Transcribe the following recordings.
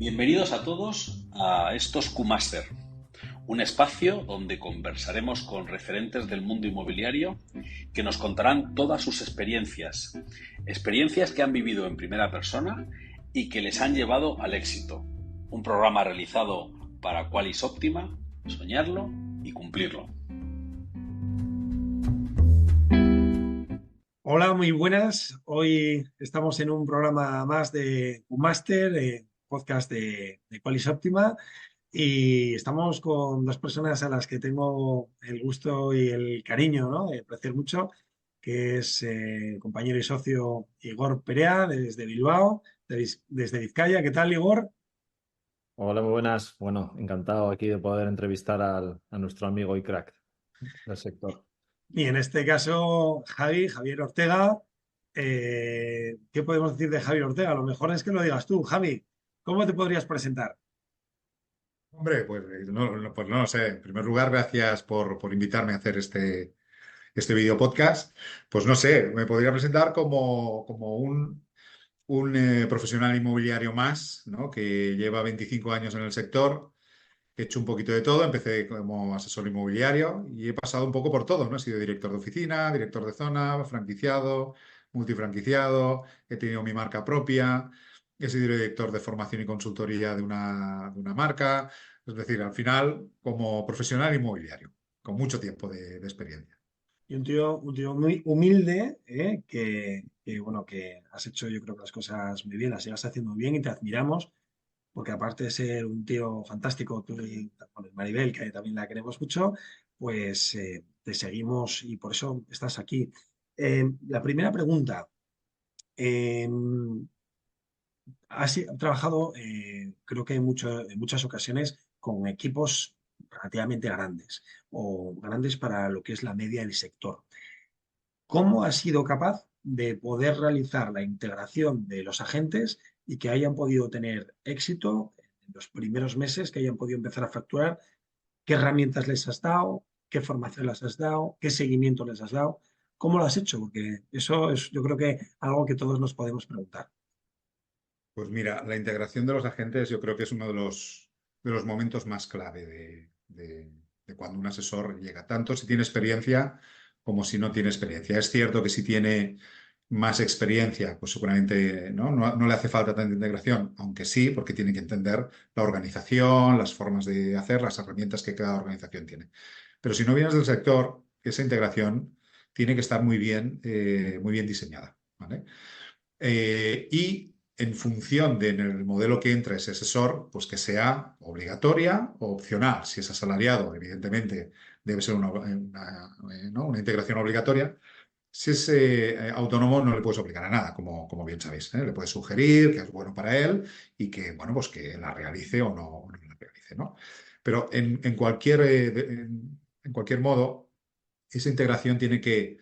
Bienvenidos a todos a estos Q-Master, un espacio donde conversaremos con referentes del mundo inmobiliario que nos contarán todas sus experiencias que han vivido en primera persona y que les han llevado al éxito. Un programa realizado para Qualis Optima, soñarlo y cumplirlo. Hola, muy buenas. Hoy estamos en un programa más de Q-Master, podcast de Qualis Optima, y estamos con dos personas a las que tengo el gusto y el cariño, ¿no?, de apreciar mucho, que es compañero y socio Igor Perea desde Bilbao, desde Vizcaya. ¿Qué tal, Igor? Hola, muy buenas. Bueno, encantado aquí de poder entrevistar a nuestro amigo y crack del sector. Y en este caso, Javier Ortega. ¿Qué podemos decir de Javier Ortega? Lo mejor es que lo digas tú, Javi. ¿Cómo te podrías presentar? Hombre, pues no lo sé. En primer lugar, gracias por invitarme a hacer este video podcast. Pues no sé, me podría presentar como un profesional inmobiliario más, ¿no? Que lleva 25 años en el sector. He hecho un poquito de todo. Empecé como asesor inmobiliario y he pasado un poco por todo, ¿no? He sido director de oficina, director de zona, franquiciado, multifranquiciado. He tenido mi marca propia. He sido director de formación y consultoría de una marca. Es decir, al final, como profesional inmobiliario, con mucho tiempo de experiencia. Y un tío muy humilde, bueno, que has hecho, yo creo que las cosas muy bien, las sigas haciendo bien y te admiramos, porque aparte de ser un tío fantástico, tú y bueno, Maribel, que también la queremos mucho, pues te seguimos y por eso estás aquí. La primera pregunta. eh, Has trabajado, creo que en muchas ocasiones, con equipos relativamente grandes o grandes para lo que es la media del sector. ¿Cómo has sido capaz de poder realizar la integración de los agentes y que hayan podido tener éxito en los primeros meses, que hayan podido empezar a facturar? ¿Qué herramientas les has dado? ¿Qué formación les has dado? ¿Qué seguimiento les has dado? ¿Cómo lo has hecho? Porque eso es, yo creo que algo que todos nos podemos preguntar. Pues mira, la integración de los agentes yo creo que es uno de los momentos más clave de cuando un asesor llega, tanto si tiene experiencia como si no tiene experiencia. Es cierto que si tiene más experiencia, pues seguramente no le hace falta tanta integración, aunque sí, porque tiene que entender la organización, las formas de hacer, las herramientas que cada organización tiene. Pero si no vienes del sector, esa integración tiene que estar muy bien diseñada, ¿vale? Y en función de en el modelo que entra ese asesor, pues que sea obligatoria o opcional. Si es asalariado, evidentemente debe ser ¿no?, una integración obligatoria. Si es autónomo, no le puedes obligar a nada, como bien sabéis, ¿eh? Le puedes sugerir que es bueno para él y que, bueno, pues que la realice o no la realice, ¿no? Pero en cualquier modo, esa integración tiene que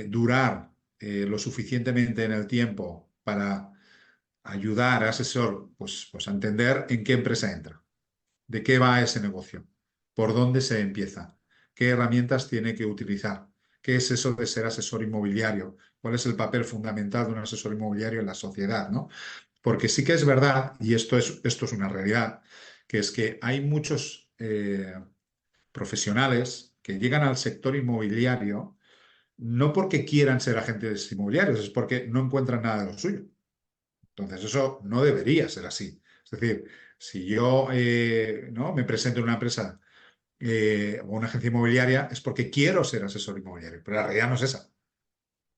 durar lo suficientemente en el tiempo para ayudar al asesor, pues a entender en qué empresa entra, de qué va ese negocio, por dónde se empieza, qué herramientas tiene que utilizar, qué es eso de ser asesor inmobiliario, cuál es el papel fundamental de un asesor inmobiliario en la sociedad, ¿no? Porque sí que es verdad, y esto es una realidad, que es que hay muchos profesionales que llegan al sector inmobiliario no porque quieran ser agentes inmobiliarios, es porque no encuentran nada de lo suyo. Entonces, eso no debería ser así. Es decir, si yo ¿no?, me presento en una empresa o una agencia inmobiliaria, es porque quiero ser asesor inmobiliario, pero la realidad no es esa.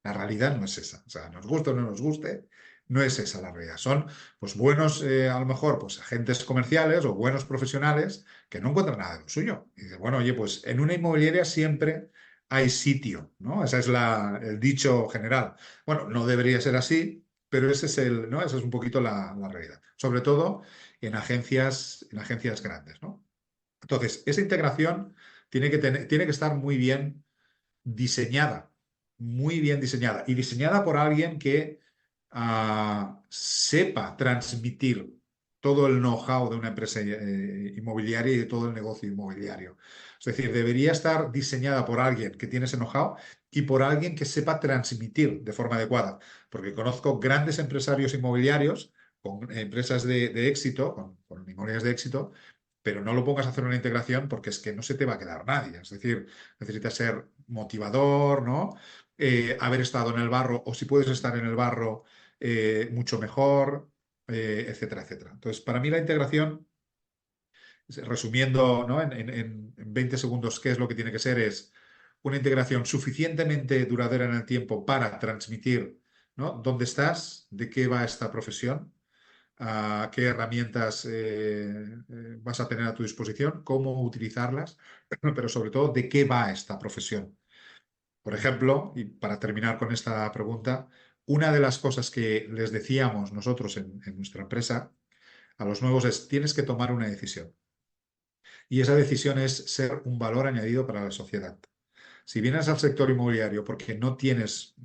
La realidad no es esa. O sea, nos guste o no nos guste, no es esa la realidad. Son pues buenos, a lo mejor, pues agentes comerciales o buenos profesionales que no encuentran nada de lo suyo. Y dice, bueno, oye, pues en una inmobiliaria siempre hay sitio, ¿no? Ese es el dicho general. Bueno, no debería ser así, pero ese es ¿no? Esa es un poquito la realidad. Sobre todo en agencias grandes, ¿no? Entonces, esa integración tiene que estar muy bien diseñada y diseñada por alguien que sepa transmitir todo el know-how de una empresa inmobiliaria y de todo el negocio inmobiliario. Es decir, debería estar diseñada por alguien que tiene ese know-how y por alguien que sepa transmitir de forma adecuada. Porque conozco grandes empresarios inmobiliarios con empresas de éxito, con inmobiliarias de éxito, pero no lo pongas a hacer una integración porque es que no se te va a quedar nadie. Es decir, necesitas ser motivador, ¿no? Haber estado en el barro, o si puedes estar en el barro, mucho mejor, etcétera, etcétera. Entonces, para mí la integración, resumiendo, ¿no? En 20 segundos, ¿qué es lo que tiene que ser? Es una integración suficientemente duradera en el tiempo para transmitir, ¿no? ¿Dónde estás? ¿De qué va esta profesión? ¿Qué herramientas vas a tener a tu disposición? ¿Cómo utilizarlas? Pero sobre todo, ¿de qué va esta profesión? Por ejemplo, y para terminar con esta pregunta, una de las cosas que les decíamos nosotros en nuestra empresa a los nuevos es: tienes que tomar una decisión. Y esa decisión es ser un valor añadido para la sociedad. Si vienes al sector inmobiliario porque no tienes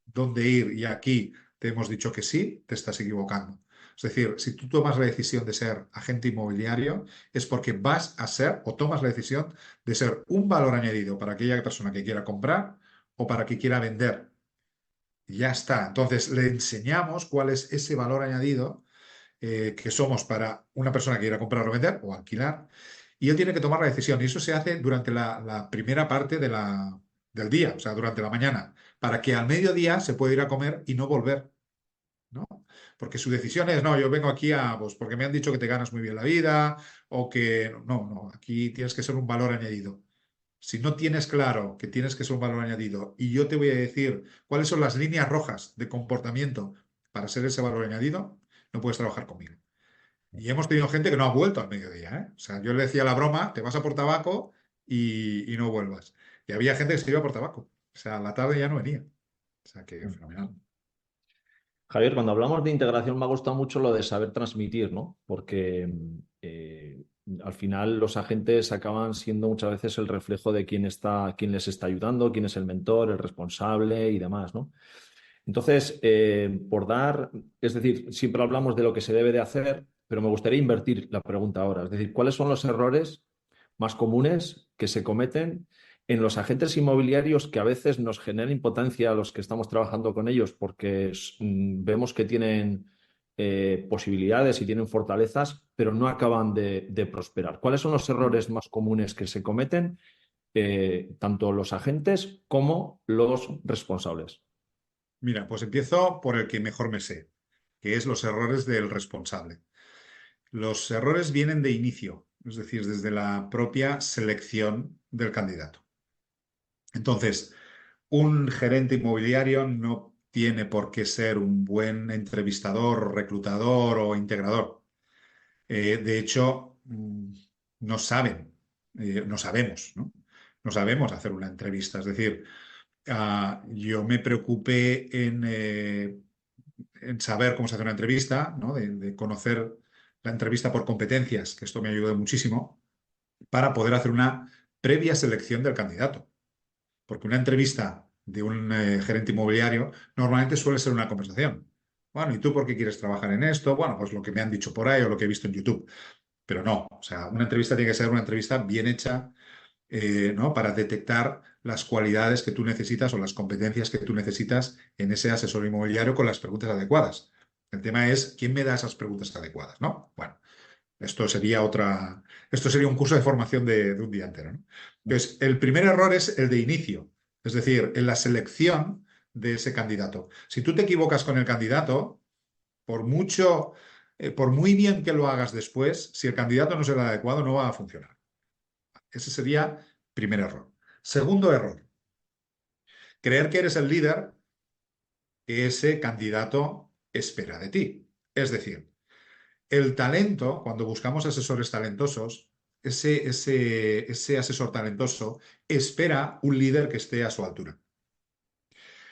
dónde ir y aquí te hemos dicho que sí, te estás equivocando. Es decir, si tú tomas la decisión de ser agente inmobiliario, es porque vas a ser, o tomas la decisión de ser, un valor añadido para aquella persona que quiera comprar o para que quiera vender. Y ya está. Entonces le enseñamos cuál es ese valor añadido que somos para una persona que quiera comprar o vender o alquilar, y él tiene que tomar la decisión. Y eso se hace durante la primera parte del día, o sea, durante la mañana, para que al mediodía se pueda ir a comer y no volver, ¿no? Porque su decisión es: no, yo vengo aquí pues porque me han dicho que te ganas muy bien la vida, o que no, aquí tienes que ser un valor añadido. Si no tienes claro que tienes que ser un valor añadido, y yo te voy a decir cuáles son las líneas rojas de comportamiento para ser ese valor añadido, no puedes trabajar conmigo. Y hemos tenido gente que no ha vuelto al mediodía, ¿eh? O sea, yo le decía la broma: te vas a por tabaco y no vuelvas. Y había gente que se iba por tabaco. O sea, a la tarde ya no venía. O sea, que fenomenal. Javier, cuando hablamos de integración me ha gustado mucho lo de saber transmitir, ¿no? Porque al final los agentes acaban siendo muchas veces el reflejo de quién les está ayudando, quién es el mentor, el responsable y demás, ¿no? Entonces, es decir, siempre hablamos de lo que se debe de hacer, pero me gustaría invertir la pregunta ahora. Es decir, ¿cuáles son los errores más comunes que se cometen en los agentes inmobiliarios que a veces nos generan impotencia a los que estamos trabajando con ellos porque vemos que tienen posibilidades y tienen fortalezas, pero no acaban de prosperar? ¿Cuáles son los errores más comunes que se cometen tanto los agentes como los responsables? Mira, pues empiezo por el que mejor me sé, que es los errores del responsable. Los errores vienen de inicio, es decir, desde la propia selección del candidato. Entonces, un gerente inmobiliario no tiene por qué ser un buen entrevistador, reclutador o integrador. De hecho, no saben, no sabemos, ¿no? No sabemos hacer una entrevista. Es decir, yo me preocupé en saber cómo se hace una entrevista, ¿no? De conocer la entrevista por competencias, que esto me ayudó muchísimo, para poder hacer una previa selección del candidato. Porque una entrevista de un gerente inmobiliario normalmente suele ser una conversación. Bueno, ¿y tú por qué quieres trabajar en esto? Bueno, pues lo que me han dicho por ahí o lo que he visto en YouTube. Pero no, o sea, una entrevista tiene que ser una entrevista bien hecha, ¿no? Para detectar las cualidades que tú necesitas o las competencias que tú necesitas en ese asesor inmobiliario con las preguntas adecuadas. El tema es: ¿quién me da esas preguntas adecuadas, ¿no? Bueno, esto sería un curso de formación de un día entero, ¿no? Entonces, el primer error es el de inicio, es decir, en la selección de ese candidato. Si tú te equivocas con el candidato, por muy bien que lo hagas después, si el candidato no será el adecuado, no va a funcionar. Ese sería primer error. Segundo error: creer que eres el líder que ese candidato espera de ti. Es decir, el talento, cuando buscamos asesores talentosos, ese asesor talentoso espera un líder que esté a su altura.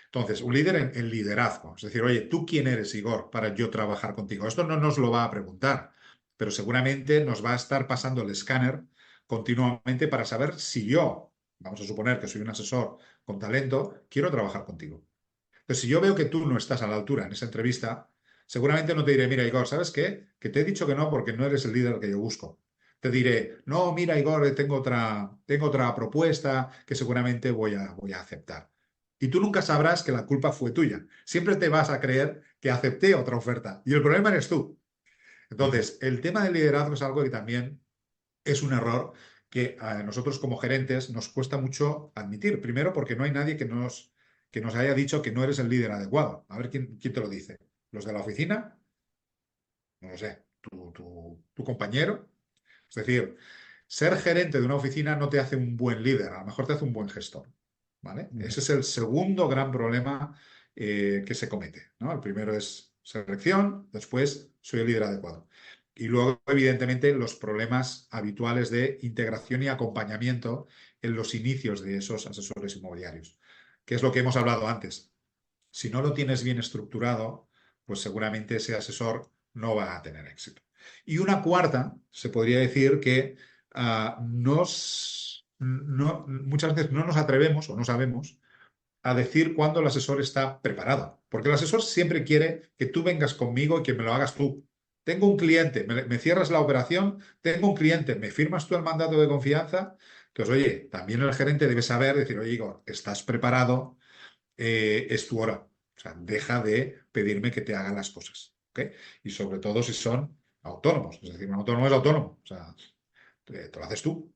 Entonces, un líder en liderazgo. Es decir, oye, ¿tú quién eres, Igor, para yo trabajar contigo? Esto no nos lo va a preguntar, pero seguramente nos va a estar pasando el escáner continuamente para saber si yo, vamos a suponer que soy un asesor con talento, quiero trabajar contigo. Entonces, si yo veo que tú no estás a la altura en esa entrevista, seguramente no te diré: mira, Igor, ¿sabes qué? Que te he dicho que no porque no eres el líder que yo busco. Te diré: no, mira, Igor, tengo otra propuesta que seguramente voy a aceptar. Y tú nunca sabrás que la culpa fue tuya. Siempre te vas a creer que acepté otra oferta. Y el problema eres tú. Entonces, el tema del liderazgo es algo que también es un error que a nosotros como gerentes nos cuesta mucho admitir. Primero, porque no hay nadie que nos haya dicho que no eres el líder adecuado. A ver quién te lo dice. ¿Los de la oficina? No lo sé. ¿Tu compañero? Es decir, ser gerente de una oficina no te hace un buen líder, a lo mejor te hace un buen gestor. ¿Vale? Ese es el segundo gran problema que se comete, ¿no? El primero es selección, después soy el líder adecuado. Y luego, evidentemente, los problemas habituales de integración y acompañamiento en los inicios de esos asesores inmobiliarios, que es lo que hemos hablado antes. Si no lo tienes bien estructurado, pues seguramente ese asesor no va a tener éxito. Y una cuarta, se podría decir que muchas veces no nos atrevemos o no sabemos a decir cuándo el asesor está preparado. Porque el asesor siempre quiere que tú vengas conmigo y que me lo hagas tú. Tengo un cliente, me cierras la operación, tengo un cliente, me firmas tú el mandato de confianza. Entonces, oye, también el gerente debe saber, decir, oye, Igor, estás preparado, es tu hora. O sea, deja de pedirme que te hagan las cosas. ¿Okay? Y sobre todo si son autónomos. Es decir, un autónomo es autónomo. O sea, te lo haces tú.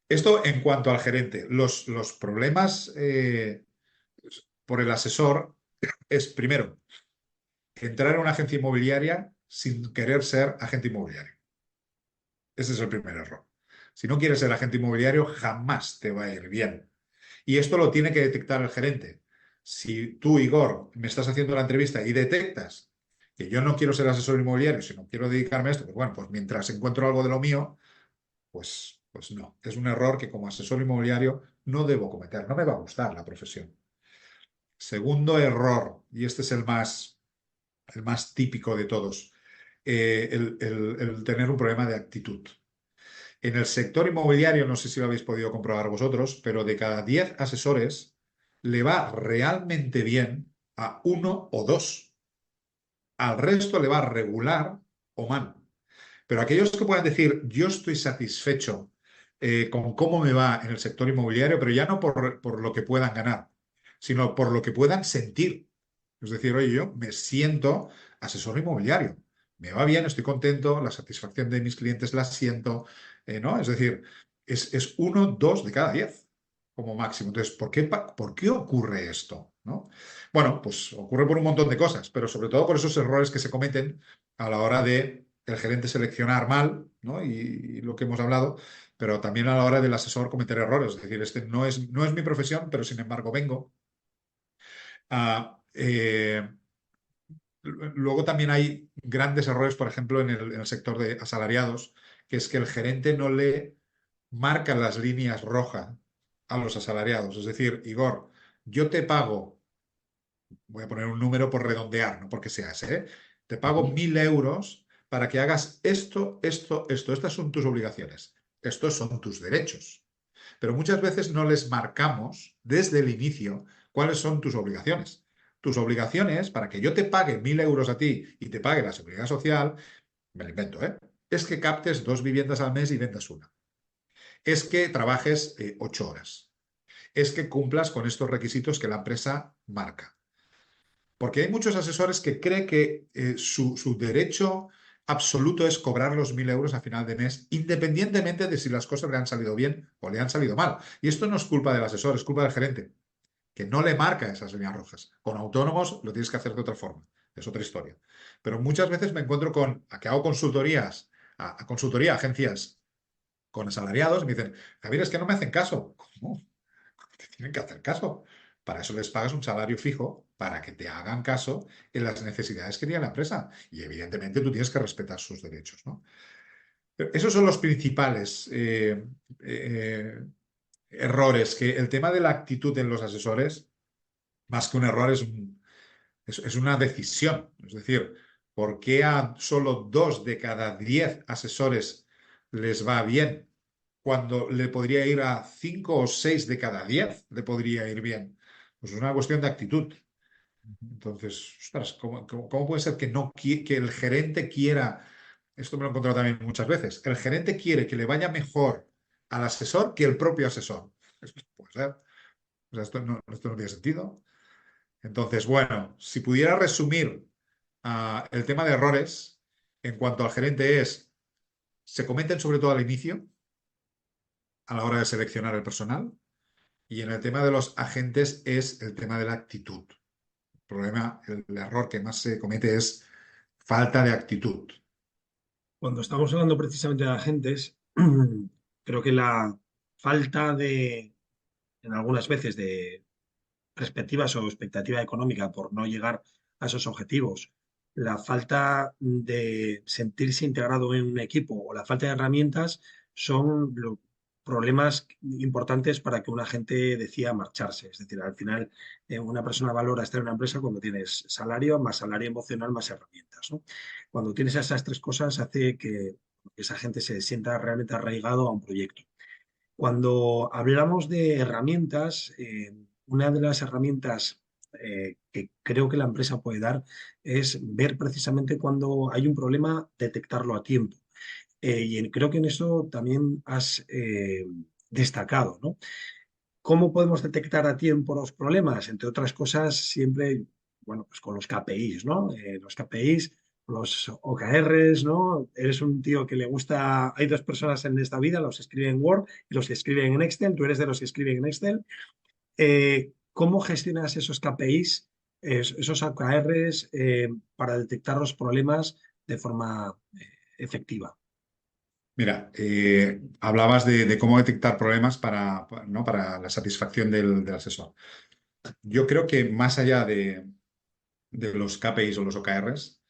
Esto en cuanto al gerente. Los problemas por el asesor es, primero, entrar en una agencia inmobiliaria sin querer ser agente inmobiliario. Ese es el primer error. Si no quieres ser agente inmobiliario, jamás te va a ir bien. Y esto lo tiene que detectar el gerente. Si tú, Igor, me estás haciendo la entrevista y detectas que yo no quiero ser asesor inmobiliario, sino quiero dedicarme a esto, pues bueno, pues mientras encuentro algo de lo mío, pues no. Es un error que como asesor inmobiliario no debo cometer. No me va a gustar la profesión. Segundo error, y este es el más típico de todos, el tener un problema de actitud. En el sector inmobiliario, no sé si lo habéis podido comprobar vosotros, pero de cada 10 asesores le va realmente bien a 1 o 2. Al resto le va regular o mal. Pero aquellos que puedan decir, yo estoy satisfecho con cómo me va en el sector inmobiliario, pero ya no por lo que puedan ganar, sino por lo que puedan sentir. Es decir, oye, yo me siento asesor inmobiliario. Me va bien, estoy contento, la satisfacción de mis clientes la siento, ¿no? Es decir, es 1, 2 de cada 10 como máximo. Entonces, ¿por qué ocurre esto? ¿No? Bueno, pues ocurre por un montón de cosas, pero sobre todo por esos errores que se cometen a la hora de el gerente seleccionar mal, ¿no? Y lo que hemos hablado, pero también a la hora del asesor cometer errores. Es decir, este no es mi profesión, pero sin embargo vengo. Ah, luego también hay grandes errores, por ejemplo, en el sector de asalariados, que es que el gerente no le marca las líneas rojas a los asalariados. Es decir, Igor, yo te pago, voy a poner un número por redondear, no porque sea ese, ¿eh? Te pago 1.000 euros para que hagas esto, esto, esto. Estas son tus obligaciones. Estos son tus derechos. Pero muchas veces no les marcamos desde el inicio cuáles son tus obligaciones. Tus obligaciones, para que yo te pague 1.000 euros a ti y te pague la seguridad social, me lo invento, ¿eh? Es que captes 2 viviendas al mes y vendas una. Es que trabajes 8 horas. Es que cumplas con estos requisitos que la empresa marca. Porque hay muchos asesores que creen que su derecho absoluto es cobrar los 1.000 euros a final de mes, independientemente de si las cosas le han salido bien o le han salido mal. Y esto no es culpa del asesor, es culpa del gerente, que no le marca esas líneas rojas. Con autónomos lo tienes que hacer de otra forma, es otra historia. Pero muchas veces me encuentro a que hago consultorías, a consultoría, agencias con asalariados, y me dicen, Javier, es que no me hacen caso. ¿Cómo? Te tienen que hacer caso. Para eso les pagas un salario fijo, para que te hagan caso en las necesidades que tiene la empresa. Y evidentemente tú tienes que respetar sus derechos, ¿no? Pero esos son los principales errores, que el tema de la actitud en los asesores, más que un error, es una decisión. Es decir, ¿por qué a solo 2 de cada 10 asesores les va bien cuando le podría ir a 5 o 6 de cada 10 le podría ir bien? Pues es una cuestión de actitud. Entonces, ostras, ¿cómo puede ser que el gerente quiera, esto me lo he encontrado también muchas veces, el gerente quiere que le vaya mejor al asesor que el propio asesor? Esto puede ser. O sea, esto no tiene sentido. Entonces, bueno, si pudiera resumir el tema de errores en cuanto al gerente se cometen sobre todo al inicio, a la hora de seleccionar el personal, y en el tema de los agentes es el tema de la actitud. El error que más se comete es falta de actitud. Cuando estamos hablando precisamente de agentes, creo que la falta en algunas veces, de perspectivas o expectativa económica por no llegar a esos objetivos, la falta de sentirse integrado en un equipo o la falta de herramientas son los problemas importantes para que una gente decida marcharse. Es decir, al final una persona valora estar en una empresa cuando tienes salario emocional, más herramientas, ¿no? Cuando tienes esas tres cosas hace que esa gente se sienta realmente arraigado a un proyecto. Cuando hablamos de herramientas, una de las herramientas que creo que la empresa puede dar es ver precisamente cuando hay un problema, detectarlo a tiempo. Creo que en eso también has destacado, ¿no? ¿Cómo podemos detectar a tiempo los problemas? Entre otras cosas, siempre, bueno, pues con los KPIs, ¿no? Los KPIs, los OKRs, ¿no? Eres un tío que le gusta, hay dos personas en esta vida, los que escriben en Word y los que escriben en Excel, tú eres de los que escriben en Excel. ¿Cómo gestionas esos KPIs, esos OKRs, para detectar los problemas de forma efectiva? Mira, hablabas de cómo detectar problemas ¿no? para la satisfacción del asesor. Yo creo que más allá de los KPIs o los OKRs,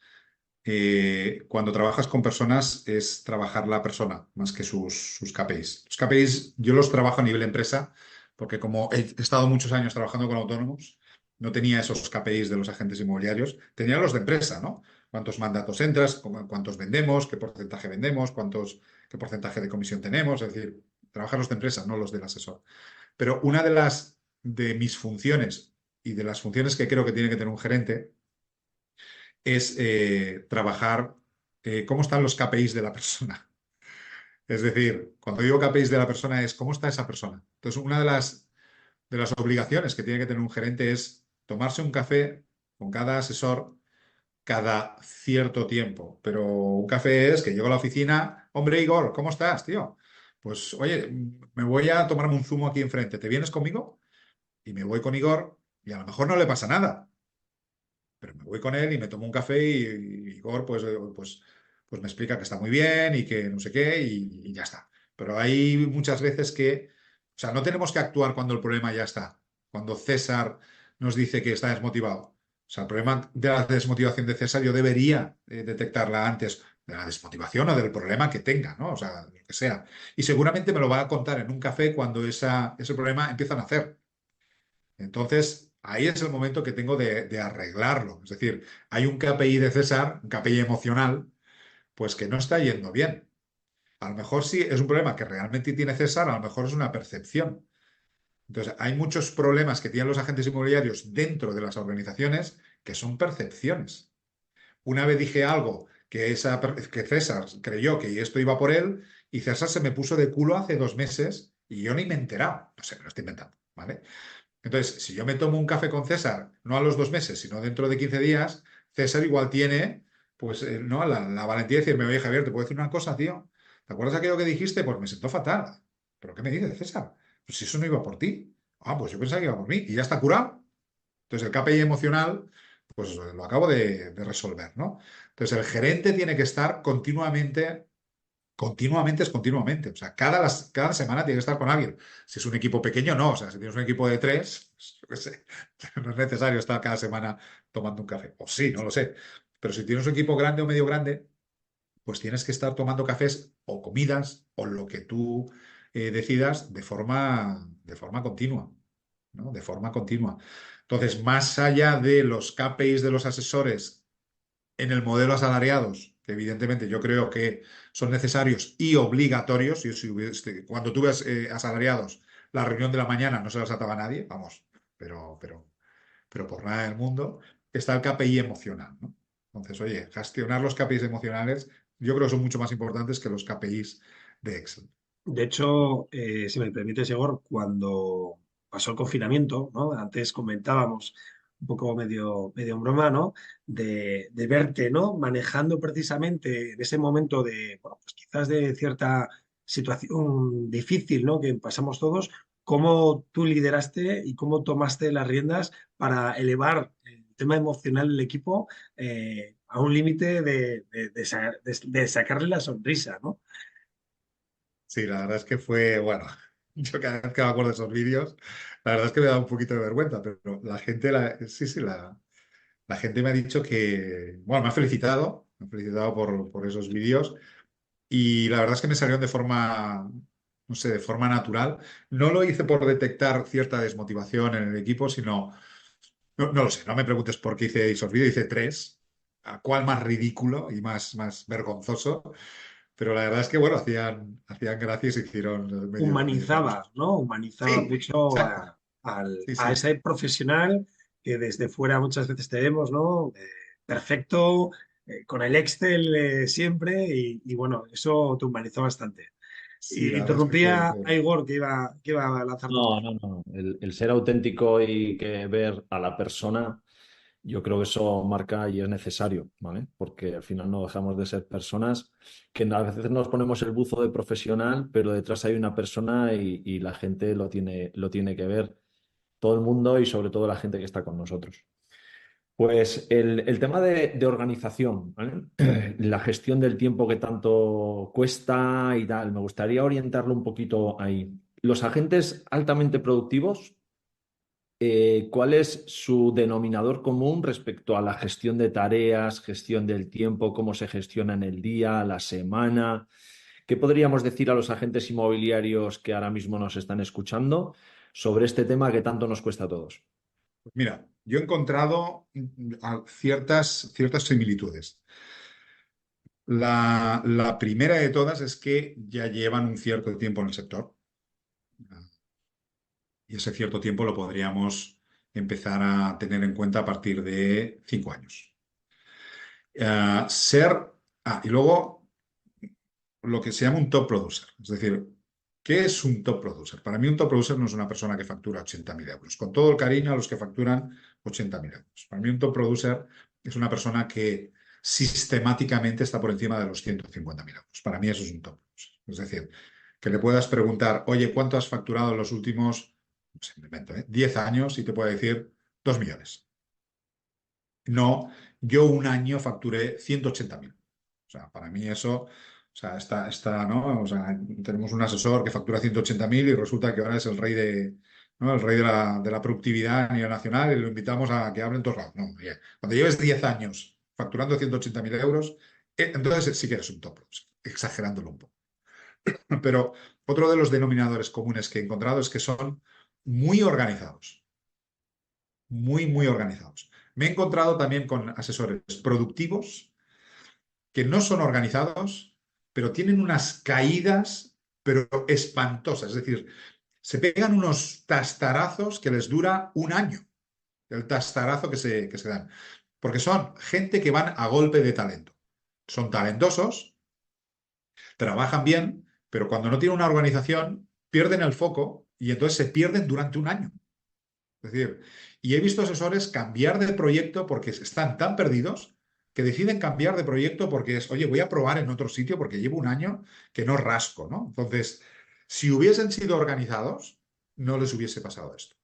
cuando trabajas con personas es trabajar la persona más que sus KPIs. Los KPIs yo los trabajo a nivel empresa porque como he estado muchos años trabajando con autónomos, no tenía esos KPIs de los agentes inmobiliarios, tenía los de empresa, ¿no? ¿Cuántos mandatos entras? ¿Cuántos vendemos? ¿Qué porcentaje vendemos? ¿Qué porcentaje de comisión tenemos? Es decir, trabajar los de empresa, no los del asesor. Pero una de mis funciones y de las funciones que creo que tiene que tener un gerente es trabajar cómo están los KPIs de la persona. Es decir, cuando digo KPIs de la persona es cómo está esa persona. Entonces, una de las obligaciones que tiene que tener un gerente es tomarse un café con cada asesor cada cierto tiempo. Pero un café es que llego a la oficina, hombre Igor, ¿cómo estás, tío? Pues oye, me voy a tomarme un zumo aquí enfrente. ¿Te vienes conmigo? Y me voy con Igor y a lo mejor no le pasa nada. Pero me voy con él y me tomo un café y Igor pues me explica que está muy bien y que no sé qué y ya está. Pero hay muchas veces o sea, no tenemos que actuar cuando el problema ya está. Cuando César nos dice que está desmotivado. O sea, el problema de la desmotivación de César yo debería detectarla antes de la desmotivación o del problema que tenga, ¿no? O sea, lo que sea. Y seguramente me lo va a contar en un café cuando ese problema empieza a nacer. Entonces, ahí es el momento que tengo de arreglarlo. Es decir, hay un KPI de César, un KPI emocional, pues que no está yendo bien. A lo mejor sí es un problema que realmente tiene César, a lo mejor es una percepción. Entonces, hay muchos problemas que tienen los agentes inmobiliarios dentro de las organizaciones que son percepciones. Una vez dije algo que César creyó que esto iba por él y César se me puso de culo hace 2 meses y yo ni me he enterado. No sé, me lo estoy inventando, ¿vale? Entonces, si yo me tomo un café con César, no a los 2 meses, sino dentro de 15 días, César igual tiene, pues, ¿no? La valentía de decirme, oye, Javier, ¿te puedo decir una cosa, tío? ¿Te acuerdas aquello que dijiste? Pues me sentó fatal. ¿Pero qué me dices, César? Pues si eso no iba por ti. Ah, pues yo pensaba que iba por mí. Y ya está curado. Entonces, el KPI emocional, pues lo acabo de resolver, ¿no? Entonces, el gerente tiene que estar continuamente. Continuamente es continuamente. O sea, cada semana tiene que estar con alguien. Si es un equipo pequeño, no. O sea, si tienes un equipo de tres, pues, yo qué sé, no es necesario estar cada semana tomando un café. O sí, no lo sé. Pero si tienes un equipo grande o medio grande, pues tienes que estar tomando cafés o comidas o lo que tú decidas de forma continua, ¿no? De forma continua. Entonces, más allá de los KPIs de los asesores en el modelo asalariados, que evidentemente yo creo que son necesarios y obligatorios, cuando tú ves asalariados, la reunión de la mañana no se la saltaba a nadie, vamos, pero por nada del mundo, está el KPI emocional, ¿no? Entonces, oye, gestionar los KPIs emocionales yo creo que son mucho más importantes que los KPIs de Excel. De hecho, si me permites, Igor, cuando pasó el confinamiento, ¿no? Antes comentábamos un poco medio en broma, ¿no? De verte, ¿no? Manejando precisamente en ese momento de, bueno, pues quizás de cierta situación difícil, ¿no? Que pasamos todos, cómo tú lideraste y cómo tomaste las riendas para elevar el tema emocional del equipo a un límite de sacarle la sonrisa, ¿no? Sí, la verdad es que fue, bueno, yo cada vez que me acuerdo de esos vídeos, la verdad es que me da un poquito de vergüenza, pero la gente, sí, sí, la gente me ha dicho que, bueno, me ha felicitado por esos vídeos y la verdad es que me salieron de forma, no sé, de forma natural. No lo hice por detectar cierta desmotivación en el equipo, sino, no lo sé, no me preguntes por qué hice esos vídeos, hice tres, a cuál más ridículo y más vergonzoso, pero la verdad es que, bueno, hacían gracia y se hicieron me Humanizaba, gustó. ¿no? Humanizaba Sí, mucho exacto. Sí, a sí. ese profesional que desde fuera muchas veces te vemos, ¿no? Perfecto, con el Excel siempre y bueno, eso te humanizó bastante. Sí, Y la verdad es que fue, interrumpía fue a bueno. Igor que iba a lanzar dos No, cosas. no, no. El ser auténtico y que ver a la persona, yo creo que eso marca y es necesario, ¿vale? Porque al final no dejamos de ser personas que a veces nos ponemos el buzo de profesional, pero detrás hay una persona y la gente lo tiene que ver, todo el mundo y sobre todo la gente que está con nosotros. Pues el tema de organización, ¿vale? La gestión del tiempo que tanto cuesta y tal, me gustaría orientarlo un poquito ahí. Los agentes altamente productivos, ¿cuál es su denominador común respecto a la gestión de tareas, gestión del tiempo, cómo se gestiona en el día, la semana? ¿Qué podríamos decir a los agentes inmobiliarios que ahora mismo nos están escuchando sobre este tema que tanto nos cuesta a todos? Mira, yo he encontrado ciertas similitudes. La primera de todas es que ya llevan un cierto tiempo en el sector y ese cierto tiempo lo podríamos empezar a tener en cuenta a partir de 5 años. Eh, ser, y luego lo que se llama un top producer. Es decir, ¿qué es un top producer? Para mí un top producer no es una persona que factura 80.000 euros. Con todo el cariño a los que facturan 80.000 euros. Para mí un top producer es una persona que sistemáticamente está por encima de los 150.000 euros. Para mí eso es un top producer. Es decir, que le puedas preguntar, oye, ¿cuánto has facturado en los últimos, no sé, me invento, 10 años? Y te puede decir 2 millones. No, yo un año facturé 180.000. O sea, para mí eso, o sea, ¿no? O sea, tenemos un asesor que factura 180.000 y resulta que ahora es el rey ¿no? El rey de la productividad a nivel nacional y lo invitamos a que hable en todos lados. No, oye, cuando lleves 10 años facturando 180.000 euros, entonces sí que eres un top, exagerándolo un poco. Pero otro de los denominadores comunes que he encontrado es que son muy organizados, muy organizados. Me he encontrado también con asesores productivos que no son organizados, pero tienen unas caídas, pero espantosas. Es decir, se pegan unos tastarazos que les dura un año, el tastarazo que se dan. Porque son gente que van a golpe de talento. Son talentosos, trabajan bien, pero cuando no tienen una organización, pierden el foco y entonces se pierden durante un año. Es decir, y he visto asesores cambiar de proyecto porque están tan perdidos que deciden cambiar de proyecto porque es, oye, voy a probar en otro sitio porque llevo un año que no rasco, ¿no? Entonces, si hubiesen sido organizados, no les hubiese pasado esto.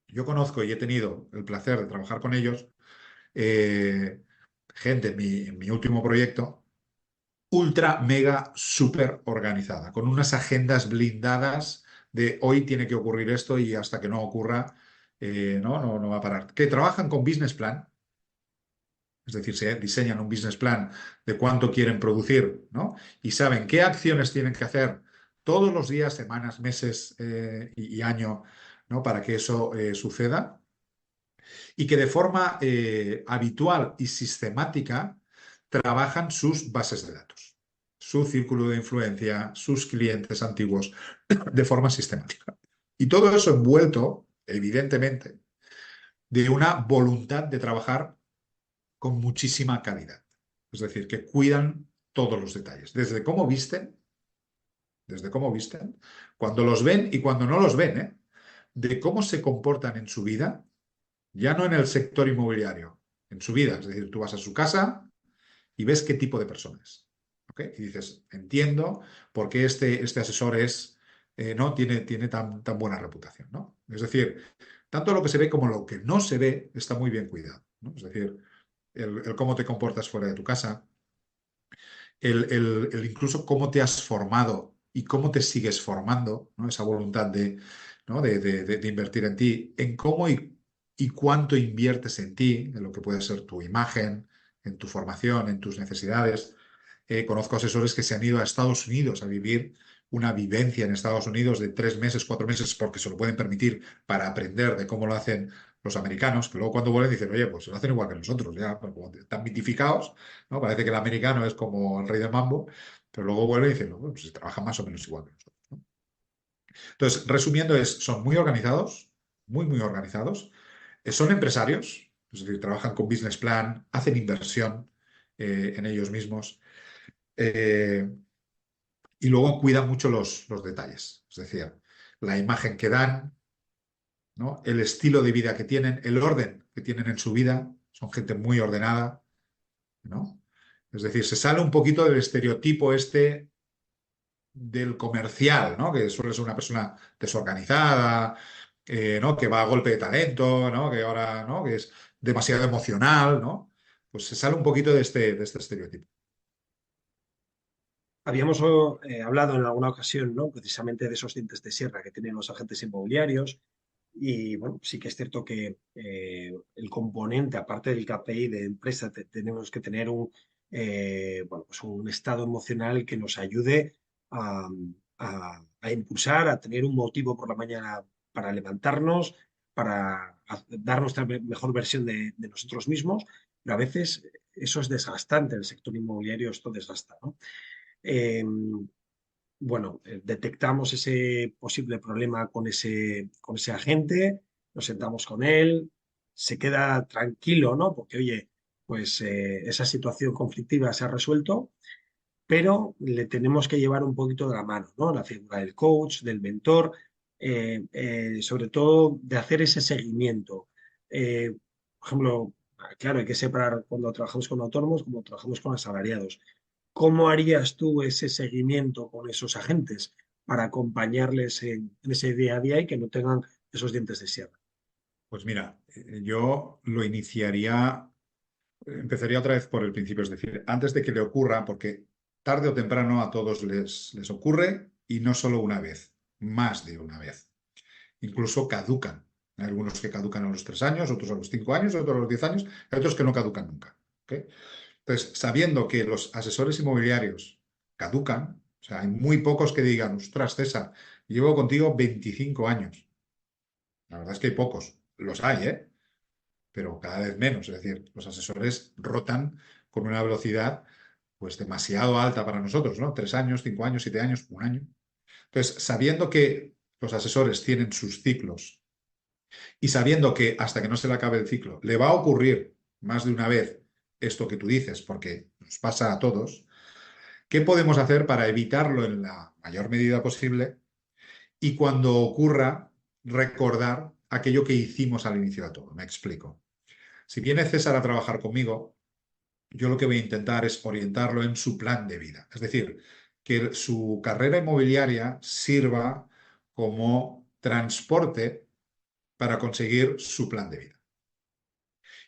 Yo conozco y he tenido el placer de trabajar con ellos, eh, gente en mi último proyecto, ultra, mega, súper organizada, con unas agendas blindadas de hoy tiene que ocurrir esto y hasta que no ocurra, no va a parar. Que trabajan con business plan, es decir, se diseñan un business plan de cuánto quieren producir, ¿no? Y saben qué acciones tienen que hacer todos los días, semanas, meses y año, ¿no? Para que eso suceda. Y que de forma habitual y sistemática trabajan sus bases de datos, su círculo de influencia, sus clientes antiguos, de forma sistemática. Y todo eso envuelto, evidentemente, de una voluntad de trabajar con muchísima calidad. Es decir, que cuidan todos los detalles, desde cómo visten, cuando los ven y cuando no los ven, ¿eh? de cómo se comportan en su vida, ya no en el sector inmobiliario, en su vida. Es decir, tú vas a su casa y ves qué tipo de persona es. ¿Ok? Y dices, entiendo por qué este asesor ¿no? tiene tan buena reputación, ¿no? Es decir, tanto lo que se ve como lo que no se ve está muy bien cuidado, ¿no? Es decir, el cómo te comportas fuera de tu casa, el incluso cómo te has formado y cómo te sigues formando, ¿no? Esa voluntad ¿no? de invertir en ti, en cómo y cuánto inviertes en ti, en lo que puede ser tu imagen, en tu formación, en tus necesidades. Conozco asesores que se han ido a Estados Unidos a vivir una vivencia en Estados Unidos de 3 meses, 4 meses, porque se lo pueden permitir para aprender de cómo lo hacen los americanos, que luego cuando vuelven dicen, oye, pues lo hacen igual que nosotros, ya, pues, como están mitificados, ¿no? Parece que el americano es como el rey del mambo, pero luego vuelven y dicen, no, pues se trabaja más o menos igual que nosotros, ¿no? Entonces, resumiendo, son muy organizados, muy organizados, son empresarios, es decir, trabajan con business plan, hacen inversión en ellos mismos. Y luego cuidan mucho los detalles, es decir, la imagen que dan, ¿no? El estilo de vida que tienen, el orden que tienen en su vida, son gente muy ordenada, ¿no? Es decir, se sale un poquito del estereotipo del comercial, ¿no? Que suele ser una persona desorganizada, ¿no? Que va a golpe de talento, ¿no? Que ahora, ¿no? Que es demasiado emocional, ¿no? Pues se sale un poquito de este estereotipo. Habíamos hablado en alguna ocasión, ¿no? Precisamente de esos dientes de sierra que tienen los agentes inmobiliarios. Y bueno, sí que es cierto que el componente, aparte del KPI de empresa, tenemos que tener bueno, pues un estado emocional que nos ayude a, a impulsar, a tener un motivo por la mañana para levantarnos, para dar nuestra mejor versión de nosotros mismos. Pero a veces eso es desgastante. El sector inmobiliario esto desgasta, ¿no? Eh, bueno, detectamos ese posible problema con ese agente, nos sentamos con él, se queda tranquilo, ¿no? Porque, oye, pues esa situación conflictiva se ha resuelto, pero le tenemos que llevar un poquito de la mano, ¿no? La figura del coach, del mentor, sobre todo de hacer ese seguimiento. Por ejemplo, claro, hay que separar cuando trabajamos con autónomos como trabajamos con asalariados. ¿Cómo harías tú ese seguimiento con esos agentes para acompañarles en ese día a día y que no tengan esos dientes de sierra? Pues mira, yo lo iniciaría, empezaría otra vez por el principio, es decir, antes de que le ocurra, porque tarde o temprano a todos les ocurre y no solo una vez, más de una vez. Incluso caducan. Hay algunos que caducan a los 3 años, otros a los 5 años, otros a los 10 años, hay otros que no caducan nunca. ¿Ok? Entonces, sabiendo que los asesores inmobiliarios caducan, o sea, hay muy pocos que digan, ostras, César, llevo contigo 25 años. La verdad es que hay pocos, los hay, ¿eh? Pero cada vez menos. Es decir, los asesores rotan con una velocidad pues demasiado alta para nosotros, ¿no? 3 años, 5 años, 7 años, un año. Entonces, sabiendo que los asesores tienen sus ciclos y sabiendo que hasta que no se le acabe el ciclo le va a ocurrir más de una vez esto que tú dices, porque nos pasa a todos, ¿qué podemos hacer para evitarlo en la mayor medida posible? Y cuando ocurra, recordar aquello que hicimos al inicio de todo. Me explico. Si viene César a trabajar conmigo, yo lo que voy a intentar es orientarlo en su plan de vida. Es decir, que su carrera inmobiliaria sirva como transporte para conseguir su plan de vida.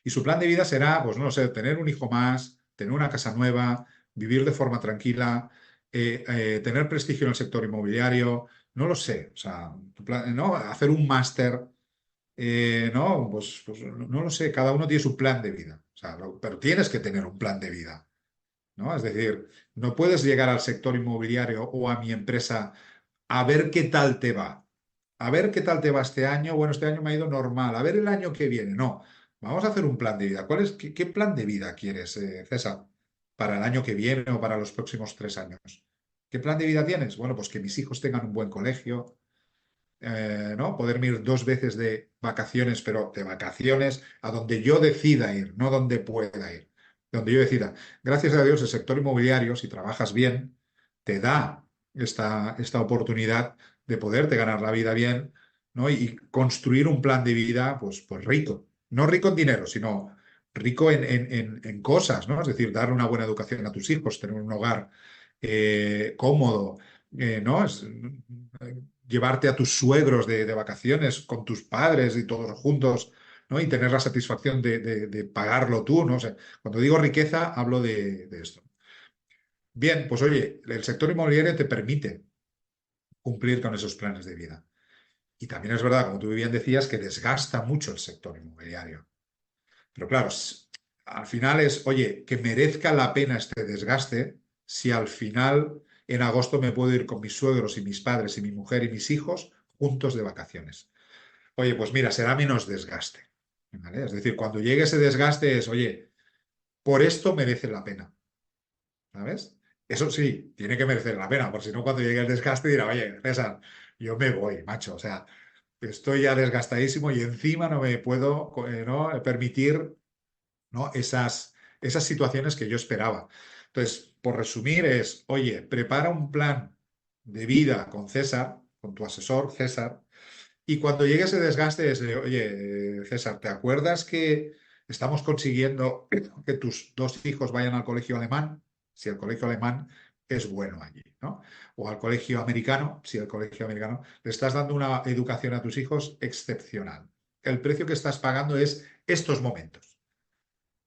Y su plan de vida será, pues no lo sé, tener un hijo más, tener una casa nueva, vivir de forma tranquila, tener prestigio en el sector inmobiliario, no lo sé, o sea, ¿no? Hacer un máster, no, pues no lo sé, cada uno tiene su plan de vida, o sea, pero tienes que tener un plan de vida, ¿no? Es decir, no puedes llegar al sector inmobiliario o a mi empresa a ver qué tal te va. A ver qué tal te va este año. Bueno, este año me ha ido normal. A ver el año que viene. No, vamos a hacer un plan de vida. ¿Qué plan de vida quieres, César, para el año que viene o para los próximos 3 años? ¿Qué plan de vida tienes? Bueno, pues que mis hijos tengan un buen colegio, ¿no? Poderme ir 2 veces de vacaciones, pero de vacaciones a donde yo decida ir, no donde pueda ir, donde yo decida. Gracias a Dios, el sector inmobiliario, si trabajas bien, te da esta oportunidad de poderte ganar la vida bien, ¿no? Y construir un plan de vida, pues rico. No rico en dinero, sino rico en cosas, ¿no? Es decir, darle una buena educación a tus hijos, tener un hogar cómodo, ¿no? Llevarte a tus suegros de vacaciones con tus padres y todos juntos, ¿no? Y tener la satisfacción de pagarlo tú, ¿no? O sea, cuando digo riqueza, hablo de esto. Bien, pues oye, el sector inmobiliario te permite cumplir con esos planes de vida. Y también es verdad, como tú bien decías, que desgasta mucho el sector inmobiliario. Pero claro, al final es, oye, que merezca la pena este desgaste si al final en agosto me puedo ir con mis suegros y mis padres y mi mujer y mis hijos juntos de vacaciones. Oye, pues mira, será menos desgaste. ¿Vale? Es decir, cuando llegue ese desgaste es, oye, por esto merece la pena. ¿Sabes? Eso sí, tiene que merecer la pena, porque si no, cuando llegue el desgaste dirá, oye, César, yo me voy, macho. O sea, estoy ya desgastadísimo y encima no me puedo ¿no? permitir, ¿no? esas situaciones que yo esperaba. Entonces, por resumir, es, oye, prepara un plan de vida con César, con tu asesor, César, y cuando llegue ese desgaste es, oye, César, ¿te acuerdas que estamos consiguiendo que tus dos hijos vayan al colegio alemán? Si el colegio alemán es bueno allí, ¿no? O al colegio americano, si el colegio americano, le estás dando una educación a tus hijos excepcional. El precio que estás pagando es estos momentos.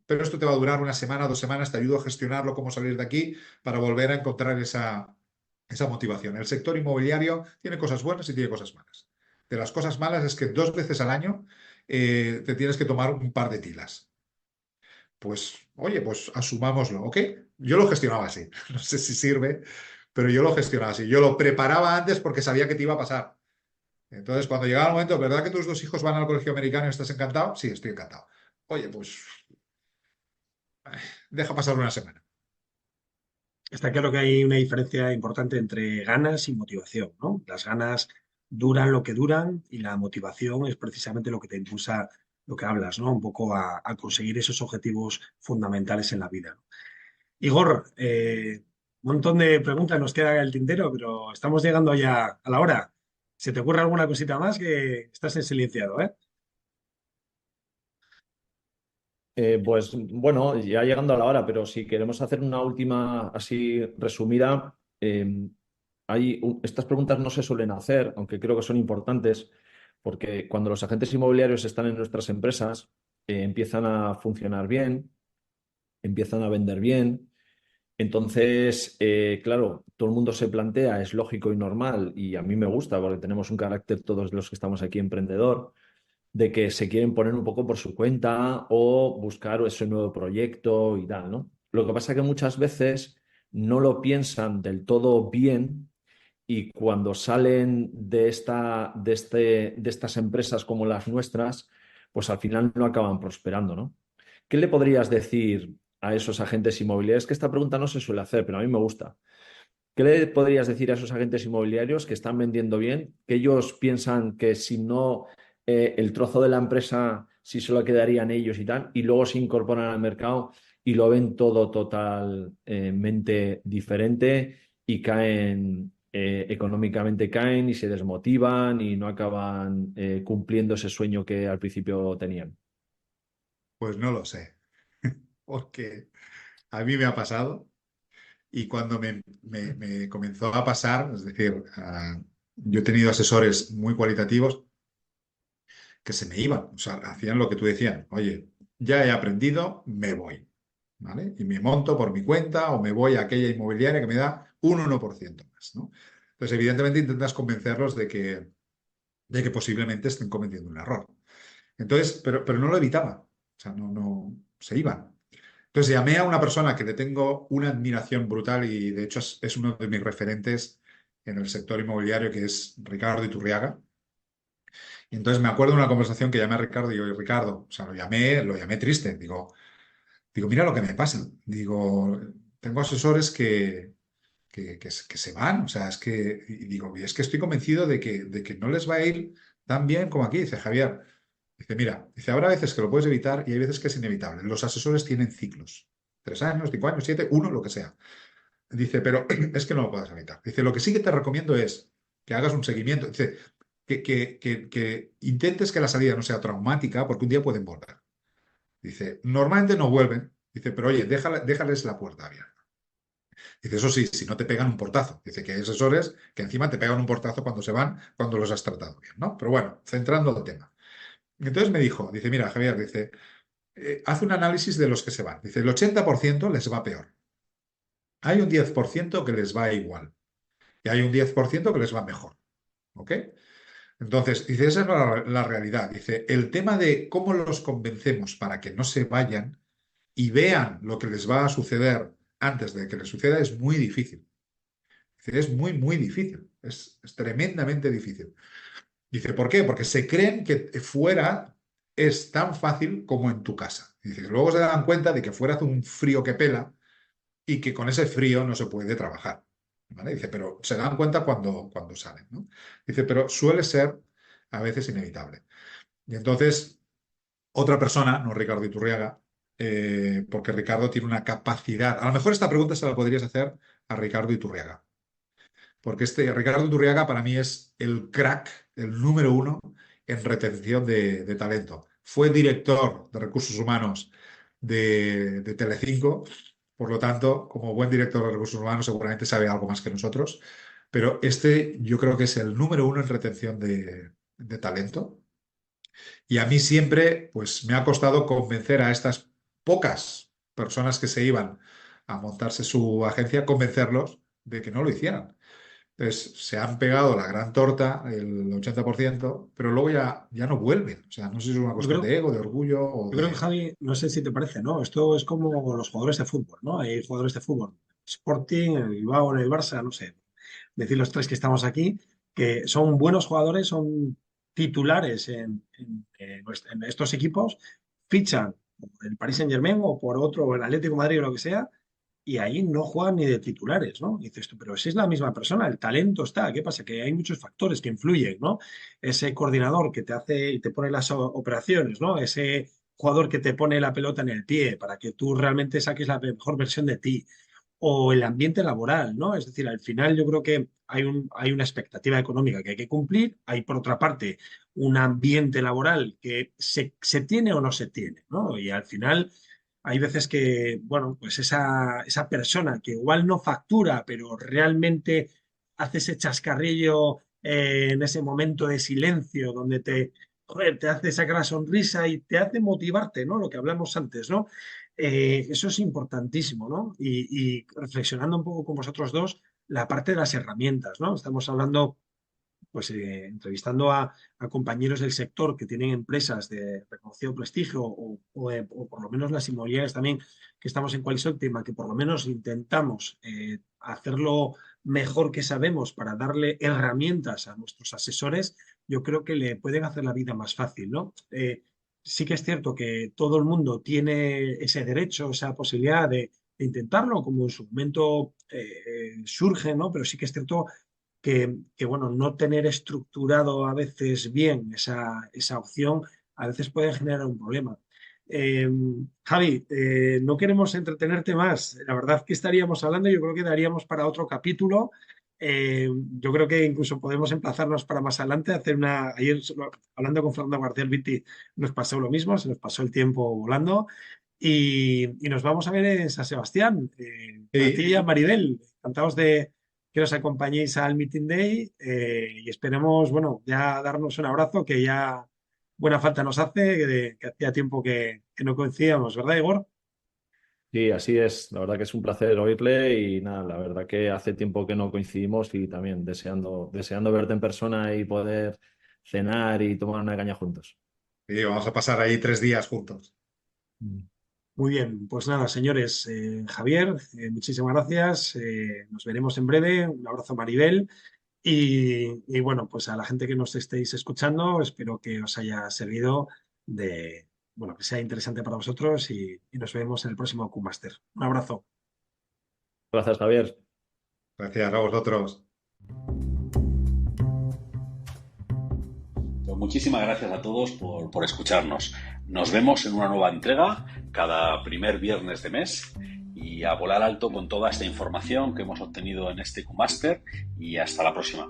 Pero esto te va a durar una semana, 2 semanas, te ayudo a gestionarlo, cómo salir de aquí para volver a encontrar esa motivación. El sector inmobiliario tiene cosas buenas y tiene cosas malas. De las cosas malas es que 2 veces al año te tienes que tomar un par de tilas. Pues, oye, pues asumámoslo, ¿ok? Yo lo gestionaba así. No sé si sirve, pero yo lo gestionaba así. Yo lo preparaba antes porque sabía que te iba a pasar. Entonces, cuando llegaba el momento, ¿verdad que tus dos hijos van al colegio americano y estás encantado? Sí, estoy encantado. Oye, pues deja pasar una semana. Está claro que hay una diferencia importante entre ganas y motivación, ¿no? Las ganas duran lo que duran y la motivación es precisamente lo que te impulsa, lo que hablas, ¿no? Un poco a conseguir esos objetivos fundamentales en la vida, ¿no? Igor, un montón de preguntas nos queda en el tintero, pero estamos llegando ya a la hora. ¿Se te ocurre alguna cosita más? Que estás en silenciado, ¿eh? Pues bueno, ya llegando a la hora, pero si queremos hacer una última así resumida, estas preguntas no se suelen hacer, aunque creo que son importantes, porque cuando los agentes inmobiliarios están en nuestras empresas, empiezan a funcionar bien, empiezan a vender bien. Entonces, claro, todo el mundo se plantea, es lógico y normal, y a mí me gusta, porque tenemos un carácter todos los que estamos aquí emprendedor, de que se quieren poner un poco por su cuenta o buscar ese nuevo proyecto y tal, ¿no? Lo que pasa es que muchas veces no lo piensan del todo bien y cuando salen de estas empresas como las nuestras, pues al final no acaban prosperando, ¿no? ¿Qué le podrías decir a esos agentes inmobiliarios? Que esta pregunta no se suele hacer, pero a mí me gusta. ¿Qué le podrías decir a esos agentes inmobiliarios que están vendiendo bien, que ellos piensan que si no, el trozo de la empresa, si solo quedarían ellos y tal, y luego se incorporan al mercado y lo ven todo totalmente diferente y caen, económicamente caen y se desmotivan y no acaban cumpliendo ese sueño que al principio tenían? Pues no lo sé, porque a mí me ha pasado y cuando me comenzó a pasar, es decir, yo he tenido asesores muy cualitativos que se me iban, o sea, hacían lo que tú decías, oye, ya he aprendido, me voy, ¿vale? Y me monto por mi cuenta o me voy a aquella inmobiliaria que me da un 1% más, ¿no? Entonces, evidentemente intentas convencerlos de que posiblemente estén cometiendo un error. Entonces, pero no lo evitaba, o sea, no, se iban. Entonces llamé a una persona que le tengo una admiración brutal y de hecho es uno de mis referentes en el sector inmobiliario, que es Ricardo Iturriaga. Y entonces me acuerdo de una conversación que llamé a Ricardo y digo, Ricardo, o sea, lo llamé triste. Digo, mira lo que me pasa. Digo, tengo asesores que se van. O sea, y digo, y es que estoy convencido de que no les va a ir tan bien como aquí. Dice Javier, dice, mira, dice, habrá veces que lo puedes evitar y hay veces que es inevitable. Los asesores tienen ciclos. 3 años, 5 años, 7, 1, lo que sea. Dice, pero es que no lo puedes evitar. Dice, lo que sí que te recomiendo es que hagas un seguimiento. Dice, que intentes que la salida no sea traumática, porque un día pueden volver. Dice, normalmente no vuelven. Dice, pero oye, déjales la puerta abierta. Dice, eso sí, si no te pegan un portazo. Dice que hay asesores que encima te pegan un portazo cuando se van, cuando los has tratado bien, ¿no? Pero bueno, centrando el tema. Entonces me dijo, dice, mira, Javier, dice, haz un análisis de los que se van. Dice, el 80% les va peor. Hay un 10% que les va igual. Y hay un 10% que les va mejor. ¿Ok? Entonces, dice, esa es la realidad. Dice, el tema de cómo los convencemos para que no se vayan y vean lo que les va a suceder antes de que les suceda es muy difícil. Dice, es muy, muy difícil. Es tremendamente difícil. Dice, ¿por qué? Porque se creen que fuera es tan fácil como en tu casa. Dice, luego se dan cuenta de que fuera hace un frío que pela y que con ese frío no se puede trabajar. ¿Vale? Dice, pero se dan cuenta cuando salen, ¿no? Dice, pero suele ser a veces inevitable. Y entonces, otra persona, no Ricardo Iturriaga, porque Ricardo tiene una capacidad. A lo mejor esta pregunta se la podrías hacer a Ricardo Iturriaga. Porque Ricardo Iturriaga para mí es el crack, el número uno en retención de talento. Fue director de recursos humanos de Telecinco, por lo tanto, como buen director de recursos humanos seguramente sabe algo más que nosotros, pero yo creo que es el número uno en retención de talento. Y a mí siempre, pues me ha costado convencer a estas pocas personas que se iban a montarse su agencia, convencerlos de que no lo hicieran. Entonces, se han pegado la gran torta, el 80%, pero luego ya no vuelven. O sea, no sé si es una Yo cuestión creo, de ego, de orgullo o yo creo que de... Javi, no sé si te parece, ¿no? Esto es como los jugadores de fútbol, ¿no? Hay jugadores de fútbol, Sporting, en el Bilbao, en el Barça, no sé, decir los tres que estamos aquí, que son buenos jugadores, son titulares en estos equipos, fichan por el Paris Saint-Germain o por otro, o el Atlético de Madrid o lo que sea, y ahí no juegan ni de titulares, ¿no? Y dices tú, pero si es la misma persona, el talento está, ¿qué pasa? Que hay muchos factores que influyen, ¿no? Ese coordinador que te hace y te pone las operaciones, ¿no? Ese jugador que te pone la pelota en el pie para que tú realmente saques la mejor versión de ti o el ambiente laboral, ¿no? Es decir, al final yo creo que hay una expectativa económica que hay que cumplir, hay por otra parte un ambiente laboral que se tiene o no se tiene, ¿no? Y al final hay veces que, bueno, pues esa persona que igual no factura, pero realmente hace ese chascarrillo en ese momento de silencio donde joder, te hace sacar la sonrisa y te hace motivarte, ¿no? Lo que hablamos antes, ¿no? Eso es importantísimo, ¿no? Y reflexionando un poco con vosotros dos, la parte de las herramientas, ¿no? Estamos hablando, pues, entrevistando a compañeros del sector que tienen empresas de reconocido prestigio o por lo menos las inmobiliarias también que estamos en Qualisóptima, que por lo menos intentamos hacerlo mejor que sabemos para darle herramientas a nuestros asesores, yo creo que le pueden hacer la vida más fácil, ¿no? Sí que es cierto que todo el mundo tiene ese derecho, esa posibilidad de intentarlo, como en su momento surge, ¿no? Pero sí que es cierto bueno, no tener estructurado a veces bien esa opción, a veces puede generar un problema. Eh, Javi, no queremos entretenerte más. La verdad que estaríamos hablando, yo creo que daríamos para otro capítulo. Yo creo que incluso podemos emplazarnos para más adelante, hacer una... Ayer, hablando con Fernando García Viti, nos pasó lo mismo, se nos pasó el tiempo volando. Y nos vamos a ver en San Sebastián. A ti y a Maribel, encantados de que nos acompañéis al Meeting Day y esperemos, bueno, ya darnos un abrazo que ya buena falta nos hace, que hacía tiempo que no coincidíamos, ¿verdad, Igor? Sí, así es. La verdad que es un placer oírle y nada, la verdad que hace tiempo que no coincidimos y también deseando verte en persona y poder cenar y tomar una caña juntos. Sí, vamos a pasar ahí 3 días juntos. Mm. Muy bien, pues nada, señores, Javier, muchísimas gracias. Nos veremos en breve. Un abrazo, Maribel. Y bueno, pues a la gente que nos estéis escuchando, espero que os haya servido de, bueno, que sea interesante para vosotros y nos vemos en el próximo Q-Master. Un abrazo. Gracias, Javier. Gracias a vosotros. Pues muchísimas gracias a todos por escucharnos. Nos vemos en una nueva entrega cada primer viernes de mes y a volar alto con toda esta información que hemos obtenido en este Q-Master y hasta la próxima.